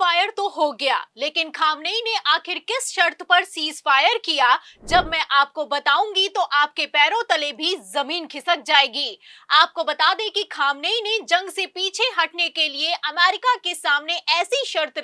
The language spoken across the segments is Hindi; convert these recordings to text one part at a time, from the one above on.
फायर तो हो गया, लेकिन खामनेई ने आखिर किस शर्त पर सीज फायर किया, जब मैं आपको बताऊंगी तो आपके पैरों तले भी जमीन खिसक जाएगी। आपको बता दें कि खामनेई ने जंग से पीछे हटने के लिए अमेरिका के सामने ऐसी शर्त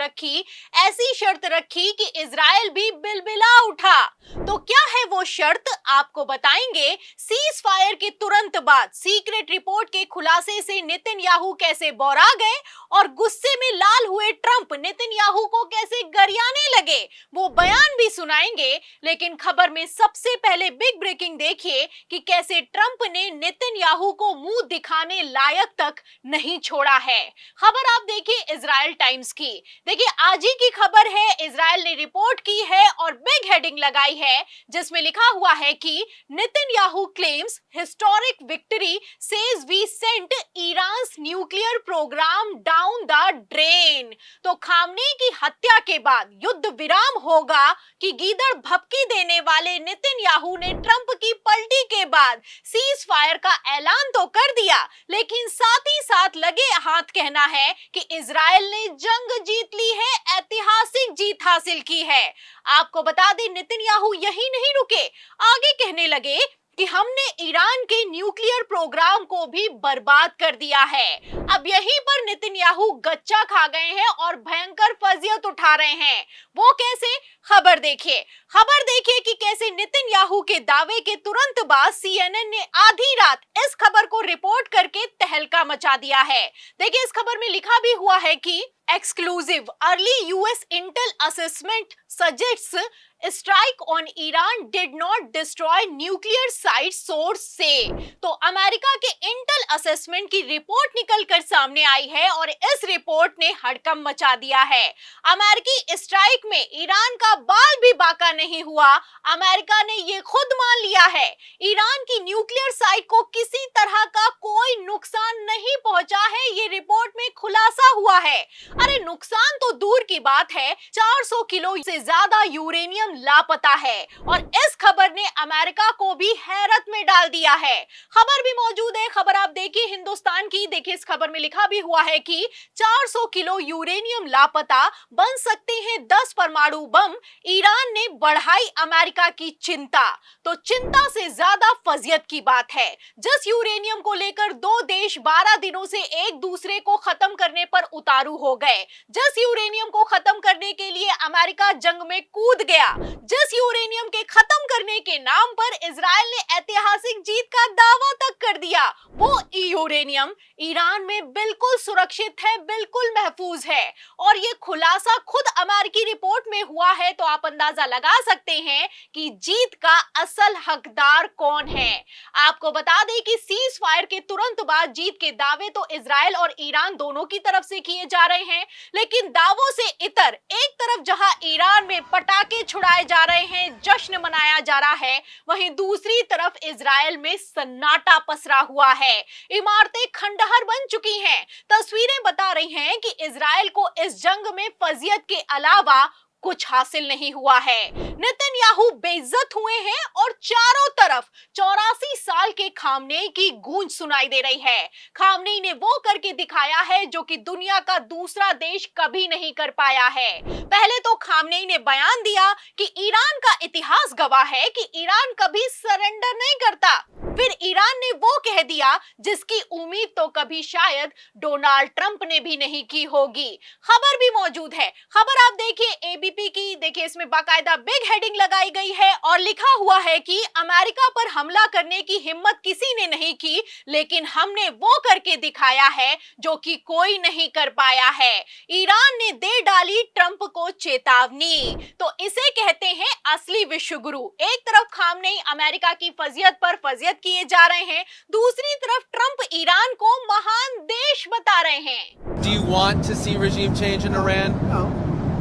रखी कि इजराइल भी बिलबिला उठा। तो क्या है वो शर्त, आपको बताएंगे। सीज फायर के तुरंत बाद सीक्रेट रिपोर्ट के खुलासे से नेतन्याहू कैसे बौरा गए और गुस्से में लाल हुए ट्रंप नेतन्याहू को कैसे गरियाने लगे, वो बयान भी सुनाएंगे। लेकिन खबर में सबसे पहले बिग ब्रेकिंग देखिए कि कैसे ट्रंप ने नेतन्याहू को मुंह दिखाने लायक तक नहीं छोड़ा है। खबर आप देखिए इजराइल टाइम्स की। देखिए आज ही की खबर है, इजराइल ने रिपोर्ट की है और बिग हेडिंग लगाई है जिसमें लिखा हुआ है कि Netanyahu claims historic victory, says we sent Iran's nuclear programme down the drain. तो खामनेई की हत्या के बाद युद्ध विराम होगा कि गीदड़ भभकी देने वाले नेतन्याहू ने ट्रंप की पलटी के बाद सीज फायर का ऐलान तो कर दिया, लेकिन साथ ही साथ लगे हाथ कहना है कि इजराइल ने जंग जीत ली है, ऐतिहासिक जीत हासिल की है। आपको बता दें नेतन्याहू यही नहीं रुके, आगे कहने लगे कि हमने ईरान के न्यूक्लियर प्रोग्राम को भी बर्बाद कर दिया है। अब यहीं पर नेतन्याहू गच्चा खा गए हैं और भयंकर फजियत उठा रहे हैं। वो कैसे, खबर देखिए कि कैसे नेतन्याहू के दावे के तुरंत बाद CNN ने आधी रात इस खबर को रिपोर्ट करके तहलका मचा दिया है। देखिए इस खबर में लिखा भी हुआ है कि exclusive early US Intel assessment suggests strike on Iran did not destroy nuclear site, source से। तो अमेरिका के इंटेल असेसमेंट की रिपोर्ट निकलकर सामने आई है और इस रिपोर्ट ने हड़कंप मचा दिया है। अमेरिकी स्ट्राइक में ईरान का बाल भी बाका नहीं हुआ, अमेरिका ने ये खुद मान लिया है। ईरान की न्यूक्लियर साइट को किसी तरह का कोई नुकसान नहीं पहुंचा है, ये रिपोर्ट में खुलासा हुआ है। अरे नुकसान तो दूर की बात है, 400 किलो से ज्यादा यूरेनियम लापता है और इस खबर ने अमेरिका को भी हैरत में डाल दिया है। खबर भी मौजूद है, खबर आप देखिए हिंदुस्तान की। देखिए इस खबर में लिखा भी हुआ है कि 400 किलो यूरेनियम लापता, बन सकते हैं 10 परमाणु बम, ईरान ने बढ़ाई अमेरिका की चिंता। तो चिंता से ज्यादा फजियत की बात है। जिस यूरेनियम को लेकर दो देश 12 दिनों से एक दूसरे को खत्म करने पर उतारू हो गए, जिस यूरेनियम को खत्म करने के लिए अमेरिका जंग में कूद गया, जिस यूरेनियम के खत्म करने के नाम पर इजराइल ने ऐतिहासिक जीत का दावा तक कर दिया, वो यूरेनियम ईरान में बिल्कुल सुरक्षित है, बिल्कुल महफूज है। और ये खुलासा खुद अमेरिकी रिपोर्ट में हुआ है, तो आप अंदाजा लगा सकते हैं कि जीत का असल हकदार कौन है। आपको बता दें कि सीज फायर के तुरंत बाद जीत के दावे तो इजराइल और ईरान दोनों की तरफ से किए जा रहे हैं, लेकिन दावों से इतर एक तरफ जहां ईरान में पटाखे छुड़ाए जा रहे हैं, जश्न मनाया जा रहा है, वहीं दूसरी तरफ इजराइल में सन्नाटा पसरा हुआ है। इमारतें खंडहर बन चुकी हैं। तस्वीरें बता रही हैं कि इजराइल को इस जंग में फजियत के अलावा कुछ हासिल नहीं हुआ है। नेतन्याहू बेइज्जत हुए हैं और चारों तरफ 84 साल के खामनेई की गूंज सुनाई दे रही है। खामनेई ने वो करके दिखाया है जो कि दुनिया का दूसरा देश कभी नहीं कर पाया है। पहले तो खामनेई ने बयान दिया कि ईरान का इतिहास गवाह है कि ईरान कभी सरेंडर नहीं करता। फिर ईरान ने वो कह दिया जिसकी उम्मीद तो कभी शायद डोनाल्ड ट्रंप ने भी नहीं की होगी। खबर भी मौजूद है, खबर आप देखिए एबीपी की। देखिए इसमें बाकायदा बिग हेडिंग लगाई गई है और लिखा हुआ है कि अमेरिका पर हमला करने की हिम्मत किसी ने नहीं की, लेकिन हमने वो करके दिखाया है जो कि कोई नहीं कर पाया है। ईरान ने दे डाली ट्रंप को चेतावनी। तो इसे कहते हैं असली विश्व गुरु। एक तरफ खामनेई अमेरिका की फजियत पर फजियत किए जा रहे हैं, दूसरी तरफ ट्रंप ईरान को महान देश बता रहे हैं। Do you want to see regime change in Iran? No.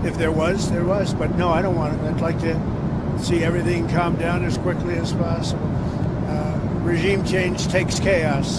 If there was, but no, I don't want it. I'd like to see everything calm down as quickly as possible. Regime change takes chaos,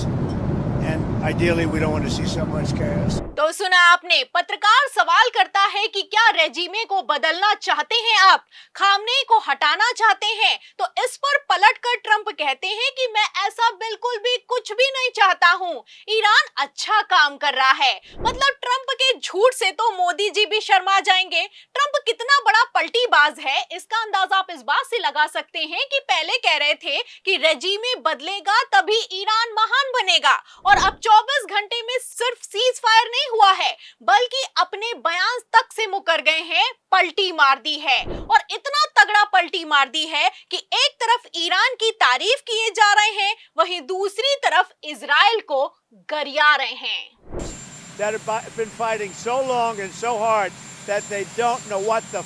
and ideally we don't want to see so much chaos. तो तो सुना आपने, पत्रकार सवाल करता है कि क्या रेजिमे को बदलना चाहते हैं आप, खामनेई को हटाना चाहते हैं। तो इस पर पलटकर ट्रंप कहते हैं कि मैं ऐसा बिल्कुल भी कुछ भी नहीं चाहता हूं, ईरान अच्छा काम कर रहा है। मतलब ट्रंप के झूठ से तो मोदी जी भी शर्मा जाएंगे। ट्रंप कितना बड़ा पलटीबाज है, इसका अंदाजा आप इस बात से लगा सकते हैं कि पहले कह रहे थे कि रेजिमे बदलेगा तभी ईरान महान बनेगा, और अब 24 घंटे में सिर्फ सीज फायर नहीं हुआ है बल्कि अपने बयान तक से मुकर गए हैं, पलटी मार दी है। और इतना तगड़ा पलटी मार दी है कि एक तरफ ईरान की तारीफ किए जा रहे हैं, वहीं दूसरी तरफ इजराइल को गरिया रहे हैं। That have been fighting so long and so hard that they don't know what the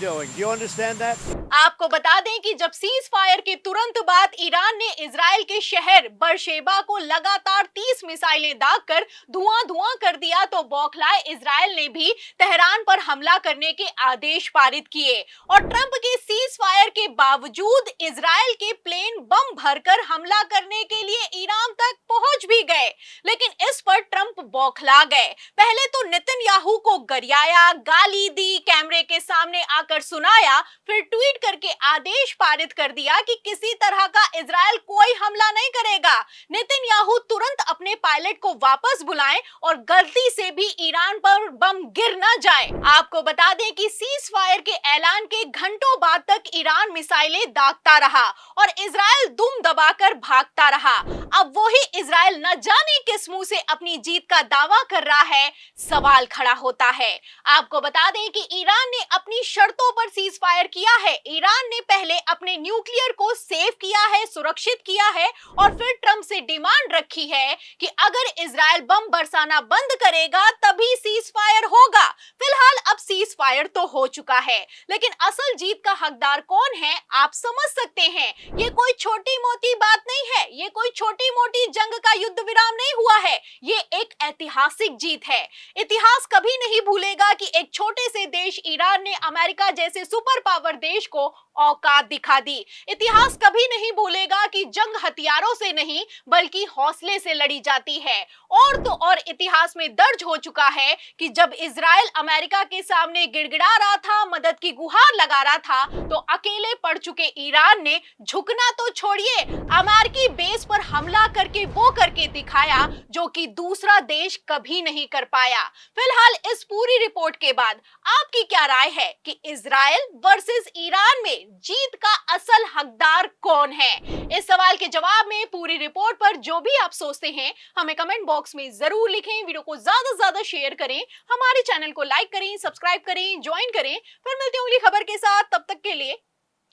doing. Do you understand that? आपको बता दें कि जब सीज फायर के तुरंत बाद ईरान ने इजराइल के शहर बरशेबा को लगातार 30 मिसाइलें दागकर धुआं कर दिया, तो बौखलाए इजराइल ने भी तेहरान पर हमला करने के आदेश पारित किए। और ट्रंप के सीज फायर के बावजूद इजराइल के प्लेन बम भरकर हमला करने के लिए ईरान तक पहुंच भी गए, लेकिन इस पर ट्रंप बौखला गए। पहले तो नेतन्याहू को गरियाया, गाली दी, कैमरे के सामने आकर सुनाया, फिर ट्वीट करके आदेश पारित कर दिया कि किसी तरह का इजराइल कोई हमला नहीं करेगा। नेतन्याहू तुरंत अपने पायलट को वापस बुलाएं और गलती से भी ईरान पर बम गिर न जाए। आपको बता दें कि सीज फायर के ऐलान के घंटों बाद तक ईरान मिसाइलें दागता रहा और इजराइल दुम दबाकर भागता रहा। अब वही इजराइल न जाने किस मुंह से अपनी जीत का दावा कर रहा है, सवाल खड़ा होता है। आपको बता दें कि ईरान ने अपनी शर्तों पर सीज फायर किया है। ईरान ने पहले अपने न्यूक्लियर को सेव किया है, सुरक्षित किया है, और फिर ट्रंप से डिमांड रखी है कि अगर इजराइल बम बरसाना बंद करेगा तभी सीज फायर होगा। फिलहाल अब सीज फायर तो हो चुका है, लेकिन असल जीत का हकदार कौन है आप समझ सकते हैं। ये कोई छोटी मोटी बात नहीं है, ये कोई छोटी मोटी जंग का युद्ध विराम नहीं हुआ है, ये एक ऐतिहासिक जीत है। इतिहास कभी नहीं भूलेगा कि एक छोटे से देश ईरान ने अमेरिका जैसे सुपर पावर देश को औकात दिखा दी। इतिहास कभी नहीं भूलेगा कि जंग हथियारों से नहीं बल्कि हौसले से लड़ी जाती है। और तो और इतिहास में दर्ज हो चुका है कि जब इजराइल अमेरिका के सामने गिड़गिड़ा रहा था, मदद की गुहार लगा रहा था, तो अकेले पड़ चुके ईरान ने झुकना तो छोड़िए, अमेरिकी बेस पर हमला करके वो करके दिखाया जो कि दूसरा देश कभी नहीं कर पाया। फिलहाल इस पूरी रिपोर्ट के बाद आपकी क्या राय है कि इजराइल वर्सेस ईरान में जीत का असल हकदार कौन है? इस सवाल के जवाब में पूरी रिपोर्ट पर जो भी आप सोचते हैं हमें कमेंट बॉक्स में जरूर लिखें। वीडियो को ज्यादा से ज्यादा शेयर करें, हमारे चैनल को लाइक करें, सब्सक्राइब करें, ज्वाइन करें। फिर मिलते हैं अगली खबर के साथ, तब तक के लिए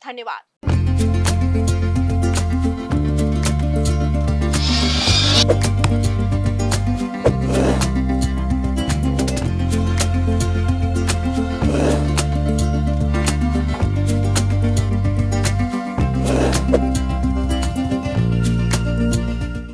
धन्यवाद। Thank you.